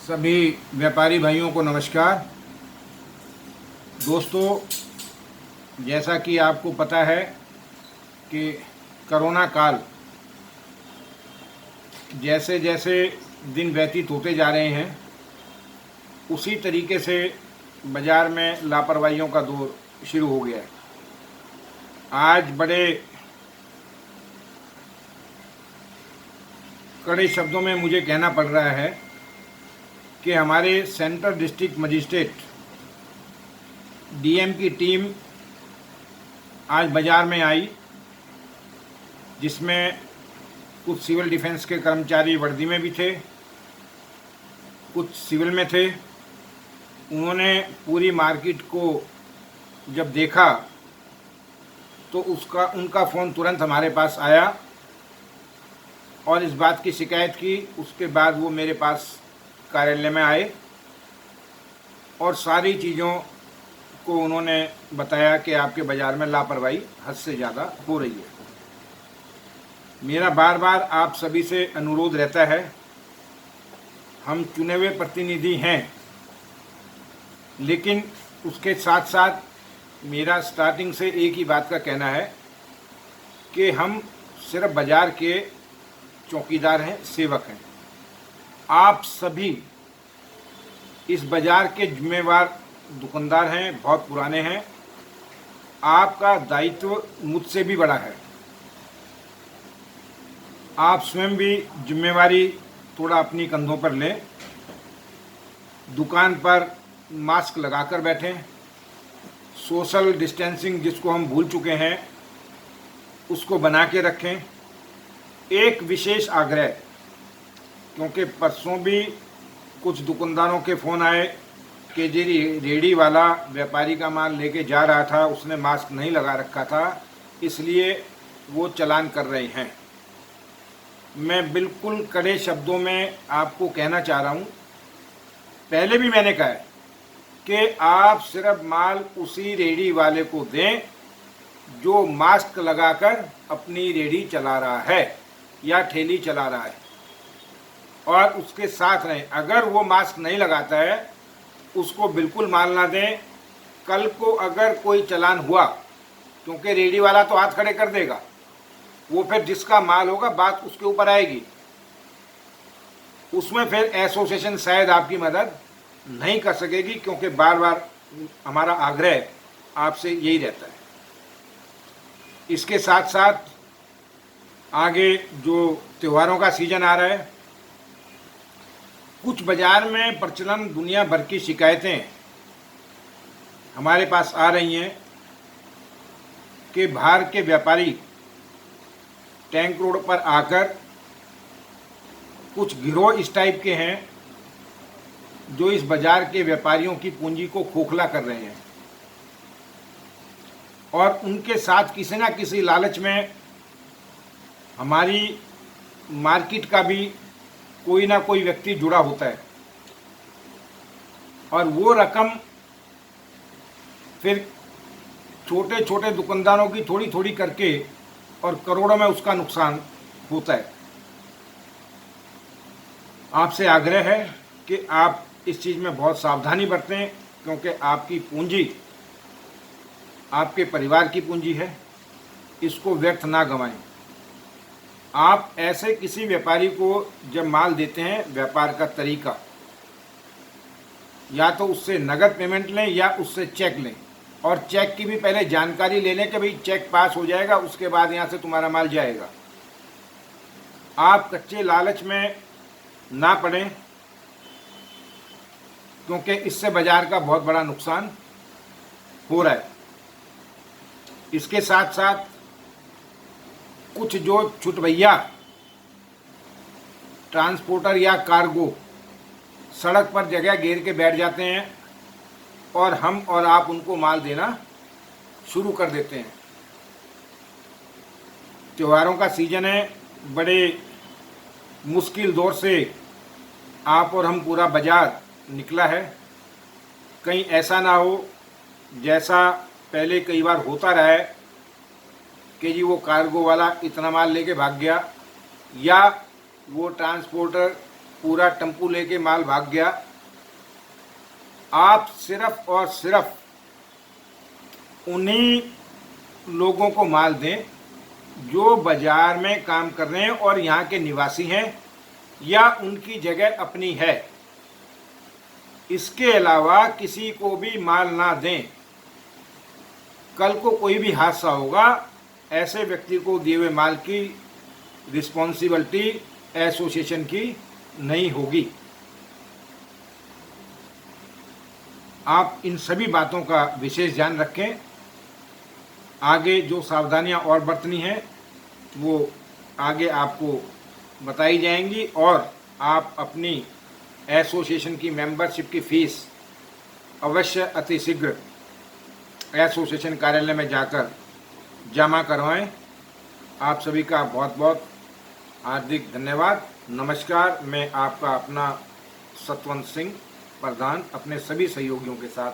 सभी व्यापारी भाइयों को नमस्कार। दोस्तों, जैसा कि आपको पता है कि कोरोना काल जैसे जैसे दिन व्यतीत होते जा रहे हैं, उसी तरीके से बाज़ार में लापरवाहियों का दौर शुरू हो गया है। आज बड़े कड़े शब्दों में मुझे कहना पड़ रहा है कि हमारे सेंट्रल डिस्ट्रिक्ट मजिस्ट्रेट डीएम की टीम आज बाज़ार में आई, जिसमें कुछ सिविल डिफेंस के कर्मचारी वर्दी में भी थे, कुछ सिविल में थे। उन्होंने पूरी मार्केट को जब देखा तो उनका फ़ोन तुरंत हमारे पास आया और इस बात की शिकायत की। उसके बाद वो मेरे पास कार्यालय में आए और सारी चीज़ों को उन्होंने बताया कि आपके बाज़ार में लापरवाही हद से ज़्यादा हो रही है। मेरा बार बार आप सभी से अनुरोध रहता है, हम चुने हुए प्रतिनिधि हैं, लेकिन उसके साथ साथ मेरा स्टार्टिंग से एक ही बात का कहना है कि हम सिर्फ बाज़ार के चौकीदार हैं, सेवक हैं। आप सभी इस बाज़ार के जिम्मेवार दुकानदार हैं, बहुत पुराने हैं। आपका दायित्व मुझसे भी बड़ा है। आप स्वयं भी जिम्मेवारी थोड़ा अपनी कंधों पर लें। दुकान पर मास्क लगाकर बैठें। सोशल डिस्टेंसिंग जिसको हम भूल चुके हैं, उसको बना के रखें। एक विशेष आग्रह, क्योंकि परसों भी कुछ दुकानदारों के फ़ोन आए कि जी रेडी वाला व्यापारी का माल लेके जा रहा था, उसने मास्क नहीं लगा रखा था, इसलिए वो चालान कर रहे हैं। मैं बिल्कुल कड़े शब्दों में आपको कहना चाह रहा हूँ, पहले भी मैंने कहा है कि आप सिर्फ माल उसी रेडी वाले को दें जो मास्क लगाकर अपनी रेडी चला रहा है या ठेली चला रहा है, और उसके साथ रहें। अगर वो मास्क नहीं लगाता है, उसको बिल्कुल माल ना दें। कल को अगर कोई चालान हुआ, क्योंकि रेडी वाला तो हाथ खड़े कर देगा, वो फिर जिसका माल होगा बात उसके ऊपर आएगी। उसमें फिर एसोसिएशन शायद आपकी मदद नहीं कर सकेगी, क्योंकि बार बार हमारा आग्रह आपसे यही रहता है। इसके साथ साथ आगे जो त्योहारों का सीजन आ रहा है, कुछ बाज़ार में प्रचलन दुनिया भर की शिकायतें हमारे पास आ रही हैं कि बाहर के व्यापारी टैंक रोड पर आकर, कुछ गिरोह इस टाइप के हैं जो इस बाज़ार के व्यापारियों की पूंजी को खोखला कर रहे हैं, और उनके साथ किसी न किसी लालच में हमारी मार्केट का भी कोई ना कोई व्यक्ति जुड़ा होता है, और वो रकम फिर छोटे छोटे दुकानदारों की थोड़ी थोड़ी करके और करोड़ों में उसका नुकसान होता है। आपसे आग्रह है कि आप इस चीज़ में बहुत सावधानी बरतें, क्योंकि आपकी पूंजी आपके परिवार की पूंजी है, इसको व्यर्थ ना गंवाएं। आप ऐसे किसी व्यापारी को जब माल देते हैं, व्यापार का तरीका या तो उससे नगद पेमेंट लें या उससे चेक लें, और चेक की भी पहले जानकारी ले लें कि भाई चेक पास हो जाएगा, उसके बाद यहाँ से तुम्हारा माल जाएगा। आप कच्चे लालच में ना पड़ें, क्योंकि इससे बाज़ार का बहुत बड़ा नुकसान हो रहा है। इसके साथ साथ कुछ जो छुटभैया ट्रांसपोर्टर या कार्गो सड़क पर जगह घेर के बैठ जाते हैं और हम और आप उनको माल देना शुरू कर देते हैं। त्योहारों का सीजन है, बड़े मुश्किल दौर से आप और हम पूरा बाज़ार निकला है। कहीं ऐसा ना हो जैसा पहले कई बार होता रहा है कि जी वो कार्गो वाला इतना माल लेके भाग गया, या वो ट्रांसपोर्टर पूरा टेम्पू लेके माल भाग गया। आप सिर्फ और सिर्फ उन्हीं लोगों को माल दें जो बाजार में काम कर रहे हैं और यहाँ के निवासी हैं या उनकी जगह अपनी है। इसके अलावा किसी को भी माल ना दें। कल को कोई भी हादसा होगा, ऐसे व्यक्ति को दिए हुए माल की रिस्पॉन्सिबिलिटी एसोसिएशन की नहीं होगी। आप इन सभी बातों का विशेष ध्यान रखें। आगे जो सावधानियां और बरतनी हैं वो आगे आपको बताई जाएंगी और आप अपनी एसोसिएशन की मेंबरशिप की फीस अवश्य अतिशीघ्र एसोसिएशन कार्यालय में जाकर जमा करवाएं। आप सभी का बहुत बहुत हार्दिक धन्यवाद। नमस्कार। मैं आपका अपना सतवंत सिंह प्रधान अपने सभी सहयोगियों के साथ